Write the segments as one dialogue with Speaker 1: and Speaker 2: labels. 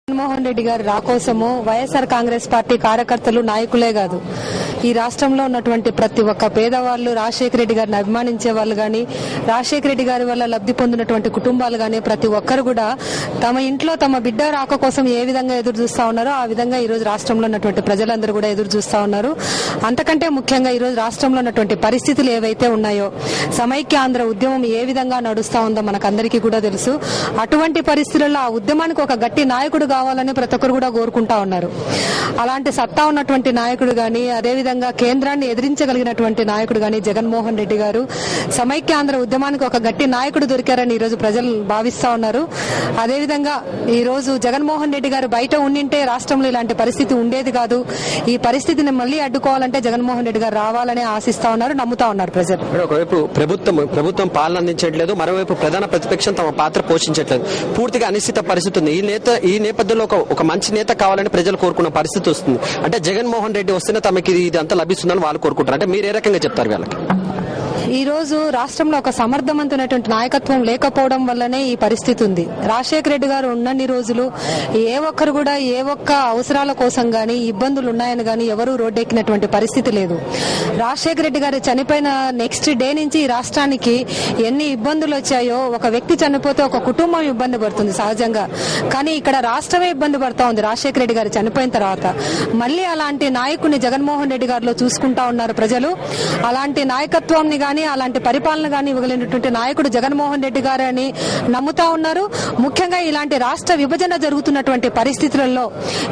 Speaker 1: జగన్మోహన్ రెడ్డి గారి రాకోసము వైఎస్ఆర్ కాంగ్రెస్ పార్టీ కార్యకర్తలు నాయకులే కాదు, ఈ రాష్ట్రంలో ఉన్నటువంటి ప్రతి ఒక్క పేదవాళ్లు, రాజశేఖర రెడ్డి గారిని అభిమానించే వాళ్ళు గాని, రాజశేఖర రెడ్డి గారి వల్ల లబ్ధి పొందినటువంటి కుటుంబాలు గాని ప్రతి ఒక్కరు కూడా తమ ఇంట్లో తమ బిడ్డ రాక కోసం ఏ విధంగా ఎదురు చూస్తా ఉన్నారో ఆ విధంగా ఈ రోజు రాష్ట్రంలో ఉన్నటువంటి ప్రజలందరూ కూడా ఎదురు చూస్తా ఉన్నారు. అంతకంటే ముఖ్యంగా ఈ రోజు రాష్ట్రంలో ఉన్నటువంటి పరిస్థితులు ఏవైతే ఉన్నాయో, సమైక్య ఆంధ్ర ఉద్యమం ఏ విధంగా నడుస్తా ఉందో మనకందరికీ కూడా తెలుసు. అటువంటి పరిస్థితుల్లో ఆ ఉద్యమానికి ఒక గట్టి నాయకుడు కావాలని ప్రతి ఒక్కరు కూడా కోరుకుంటా ఉన్నారు. అలాంటి సత్తా ఉన్నటువంటి నాయకుడు గాని, అదేవిధంగా కేంద్రాన్ని ఎదిరించగలిగినటువంటి నాయకుడు గాని జగన్మోహన్ రెడ్డి గారు, సమైక్యాంధ్ర ఉద్యమానికి ఒక గట్టి నాయకుడు దొరికారని ఈ రోజు ప్రజలు భావిస్తా ఉన్నారు. అదేవిధంగా ఈ రోజు జగన్మోహన్ రెడ్డి గారు బయట ఉండింటే రాష్ట్రంలో ఇలాంటి పరిస్థితి ఉండేది కాదు. ఈ పరిస్థితిని మళ్లీ అడ్డుకోవాలంటే జగన్మోహన్ రెడ్డి గారు రావాలని ఆశిస్తా ఉన్నారు, నమ్ముతా ఉన్నారు ప్రజలు.
Speaker 2: ఒకవైపు ప్రభుత్వం పాలన అందించట్లేదు, మరోవైపు ప్రధాన ప్రతిపక్షం తమ పాత్ర పోషించట్లేదు. పూర్తిగా అనిశ్చిత పరిస్థితి ఉంది. ఈ నేపథ్యంలో ఒక మంచి నేత కావాలని ప్రజలు కోరుకున్న పరిస్థితి వస్తుంది. అంటే జగన్మోహన్ రెడ్డి వస్తేనే తమకి ఇది అంతా లభిస్తుందని వాళ్ళు కోరుకుంటారు. అంటే మీరు ఏ రకంగా చెప్తారు వాళ్ళకి?
Speaker 1: ఈ రోజు రాష్ట్రంలో ఒక సమర్థవంతమైనటువంటి నాయకత్వం లేకపోవడం వల్లనే ఈ పరిస్థితి ఉంది. రాజశేఖర రెడ్డి గారు ఉన్నన్ని రోజులు ఏ ఒక్కరు కూడా ఏ ఒక్క అవసరాల కోసం గానీ, ఇబ్బందులు ఉన్నాయని గానీ ఎవరూ రోడ్డెక్కినటువంటి పరిస్థితి లేదు. రాజశేఖర రెడ్డి గారు చనిపోయిన నెక్స్ట్ డే నుంచి ఈ రాష్ట్రానికి ఎన్ని ఇబ్బందులు వచ్చాయో, ఒక వ్యక్తి చనిపోతే ఒక కుటుంబం ఇబ్బంది పడుతుంది సహజంగా, కానీ ఇక్కడ రాష్ట్రమే ఇబ్బంది పడతా ఉంది. రాజశేఖర రెడ్డి గారు చనిపోయిన తర్వాత మళ్లీ అలాంటి నాయకుడిని జగన్మోహన్ రెడ్డి గారిలో చూసుకుంటా ఉన్నారు ప్రజలు. అలాంటి నాయకత్వాన్ని గానీ, అలాంటి పరిపాలన గానీ ఇవ్వగలిగినటువంటి నాయకుడు జగన్మోహన్ రెడ్డి గారు అని నమ్ముతా ఉన్నారు. ముఖ్యంగా ఇలాంటి రాష్ట్ర విభజన జరుగుతున్నటువంటి పరిస్థితులలో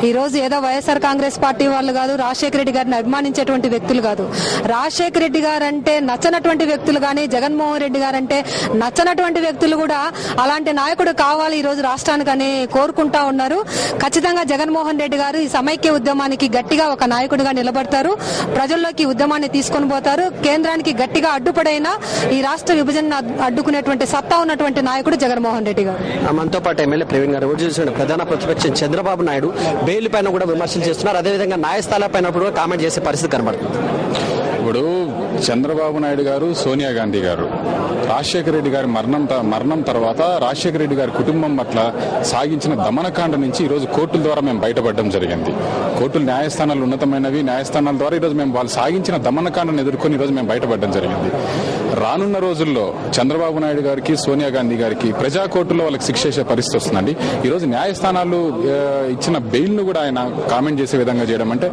Speaker 1: ఈ రోజు ఏదో వైఎస్ఆర్ కాంగ్రెస్ పార్టీ వాళ్ళు కాదు, రాజశేఖర రెడ్డి గారిని అభిమానించేటువంటి వ్యక్తులు కాదు, రాజశేఖర రెడ్డి గారంటే నచ్చనటువంటి వ్యక్తులు గానీ, జగన్మోహన్ రెడ్డి గారంటే నచ్చనటువంటి వ్యక్తులు కూడా అలాంటి నాయకుడు కావాలి ఈ రోజు రాష్ట్రానికని కోరుకుంటా ఉన్నారు. ఖచ్చితంగా జగన్మోహన్ రెడ్డి గారు ఈ సమైక్య ఉద్యమానికి గట్టిగా ఒక నాయకుడిగా నిలబడతారు, ప్రజల్లోకి ఉద్యమాన్ని తీసుకొని పోతారు. కేంద్రానికి గట్టిగా అడ్డుపడైనా ఈ రాష్ట్ర విభజన అడ్డుకునేటువంటి సత్తా ఉన్నటువంటి నాయకుడు జగన్మోహన్ రెడ్డి గారు.
Speaker 2: మనతో పాటు ఎమ్మెల్యే ప్రవీణ్ గారు చూసిన ప్రధాన ప్రతిపక్షం చంద్రబాబు నాయుడు బెయిల్ పైన కూడా విమర్శలు చేస్తున్నారు. అదేవిధంగా న్యాయస్థానాల పైన కూడా కామెంట్ చేసే పరిస్థితి కనబడుతుంది.
Speaker 3: ఇప్పుడు చంద్రబాబు నాయుడు గారు, సోనియా గాంధీ గారు రాజశేఖర రెడ్డి గారి మరణం తర్వాత రాజశేఖర రెడ్డి గారి కుటుంబం పట్ల సాగించిన దమనకాండ నుంచి ఈ రోజు కోర్టుల ద్వారా మేము బయటపడడం జరిగింది. కోర్టులు న్యాయస్థానాలు ఉన్నతమైనవి, న్యాయస్థానాల ద్వారా ఈరోజు మేము వాళ్ళు సాగించిన దమనకాండను ఎదుర్కొని ఈరోజు మేము బయటపడడం జరిగింది. రానున్న రోజుల్లో చంద్రబాబు నాయుడు గారికి, సోనియా గాంధీ గారికి ప్రజా కోర్టులో వాళ్ళకి శిక్ష చేసే పరిస్థితి వస్తుందండి. ఈరోజు న్యాయస్థానాలు ఇచ్చిన బెయిల్ ను కూడా ఆయన కామెంట్ చేసే విధంగా చేయడం అంటే,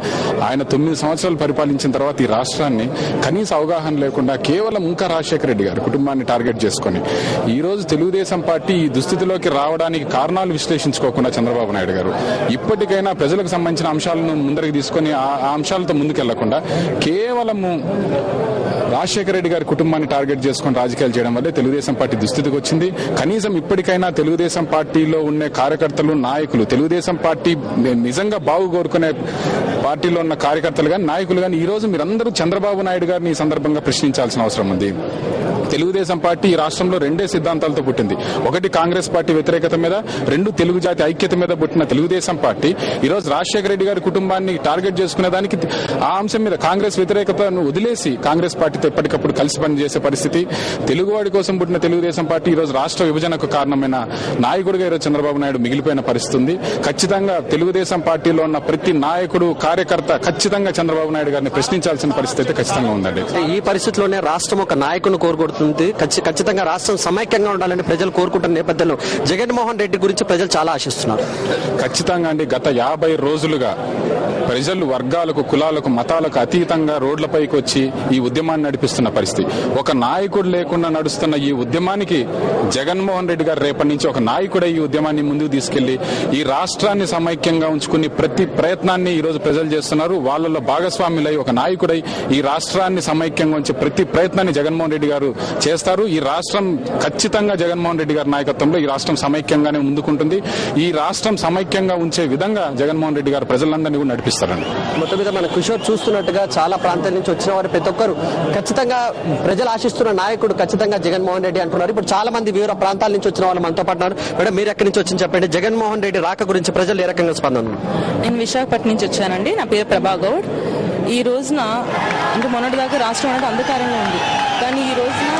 Speaker 3: ఆయన 9 సంవత్సరాలు పరిపాలించిన తర్వాత ఈ రాష్ట్రాన్ని కనీస అవగాహన లేకుండా కేవలం ఇంకా రాజశేఖర రెడ్డి గారు కుటుంబాన్ని టార్గెట్ చేసుకుని ఈ రోజు తెలుగుదేశం పార్టీ ఈ దుస్థితిలోకి రావడానికి కారణాలు విశ్లేషించుకోకుండా చంద్రబాబు నాయుడు గారు ఇప్పటికైనా ప్రజలకు సంబంధించిన అంశాలను ముందరికి తీసుకుని ఆ అంశాలతో ముందుకెళ్లకుండా కేవలము రాజశేఖర రెడ్డి గారి కుటుంబాన్ని టార్గెట్ చేసుకుని రాజకీయాలు చేయడం వల్లే తెలుగుదేశం పార్టీ దుస్థితికి వచ్చింది. కనీసం ఇప్పటికైనా తెలుగుదేశం పార్టీలో ఉన్న కార్యకర్తలు, నాయకులు, తెలుగుదేశం పార్టీ నిజంగా బాగు కోరుకునే పార్టీలో ఉన్న కార్యకర్తలు కానీ, నాయకులు కానీ ఈ రోజు మీరందరూ చంద్రబాబు నాయుడు గారిని ఈ సందర్భంగా ప్రశ్నించాల్సిన అవసరం ఉంది. తెలుగుదేశం పార్టీ ఈ రాష్ట్రంలో 2 సిద్ధాంతాలతో పుట్టింది. ఒకటి కాంగ్రెస్ పార్టీ వ్యతిరేకత మీద, 2 తెలుగు జాతి ఐక్యత మీద పుట్టిన తెలుగుదేశం పార్టీ ఈ రోజు రాజశేఖర రెడ్డి గారి కుటుంబాన్ని టార్గెట్ చేసుకునే దానికి ఆ అంశం మీద కాంగ్రెస్ వ్యతిరేకతను వదిలేసి కాంగ్రెస్ పార్టీతో ఎప్పటికప్పుడు కలిసి పనిచేసే పరిస్థితి. తెలుగువాడి కోసం పుట్టిన తెలుగుదేశం పార్టీ ఈ రోజు రాష్ట్ర విభజనకు కారణమైన నాయకుడిగా ఈరోజు చంద్రబాబు నాయుడు మిగిలిపోయిన పరిస్థితి ఉంది. ఖచ్చితంగా తెలుగుదేశం పార్టీలో ఉన్న ప్రతి నాయకుడు, కార్యకర్త ఖచ్చితంగా చంద్రబాబు నాయుడు గారిని ప్రశ్నించాల్సిన పరిస్థితి అయితే ఖచ్చితంగా ఉందండి.
Speaker 2: ఈ పరిస్థితిలోనే రాష్ట్రం ఒక నాయకుడిని కోరుకుంటుంది. ఖచ్చితంగా రాష్ట్రం సమైక్యంగా ఉండాలని ప్రజలు కోరుకుంటున్న నేపథ్యంలో జగన్మోహన్ రెడ్డి గురించి ప్రజలు చాలా ఆశిస్తున్నారు.
Speaker 3: ఖచ్చితంగా అండి. గత 50 రోజులుగా ప్రజలు వర్గాలకు, కులాలకు, మతాలకు అతీతంగా రోడ్లపైకి వచ్చి ఈ ఉద్యమాన్ని నడిపిస్తున్న పరిస్థితి. ఒక నాయకుడు లేకుండా నడుస్తున్న ఈ ఉద్యమానికి జగన్మోహన్ రెడ్డి గారు రేపటి నుంచి ఒక నాయకుడై ఈ ఉద్యమాన్ని ముందుకు తీసుకెళ్లి ఈ రాష్ట్రాన్ని సమైక్యంగా ఉంచుకుని ప్రతి ప్రయత్నాన్ని ఈ రోజు ప్రజలు చేస్తున్నారు. వాళ్ళలో భాగస్వాములై ఒక నాయకుడై ఈ రాష్ట్రాన్ని సమైక్యంగా ఉంచే ప్రతి ప్రయత్నాన్ని జగన్మోహన్ రెడ్డి గారు చేస్తారు. ఈ రాష్ట్రం ఖచ్చితంగా జగన్మోహన్ రెడ్డి గారి నాయకత్వంలో ఈ రాష్ట్రం సమైక్యంగానే ముందుకుంటుంది. ఈ రాష్ట్రం సమైక్యంగా ఉంచే విధంగా జగన్మోహన్ రెడ్డి గారు ప్రజలందరినీ కూడా నడిపిస్తారండి.
Speaker 2: మొత్తం మీద మన కిషోర్ చూస్తున్నట్టుగా చాలా ప్రాంతాల నుంచి వచ్చిన వారు ప్రతి ఒక్కరు ఖచ్చితంగా ప్రజలు ఆశిస్తున్న నాయకుడు ఖచ్చితంగా జగన్మోహన్ రెడ్డి అంటున్నారు. ఇప్పుడు చాలా మంది వివిధ ప్రాంతాల నుంచి వచ్చిన వాళ్ళు మనతో పాటు. మేడం, మీరు ఎక్కడి నుంచి వచ్చి చెప్పండి, జగన్మోహన్ రెడ్డి రాక గురించి ప్రజలు ఏ రకంగా స్పందన?
Speaker 4: నేను విశాఖపట్నం నుంచి వచ్చానండి. నా పేరు ప్రభాగౌడ్. ఈ రోజున అంటే మొన్నటిదాకా రాష్ట్రం అనేది అంధకారంలో ఉంది, కానీ ఈ రోజున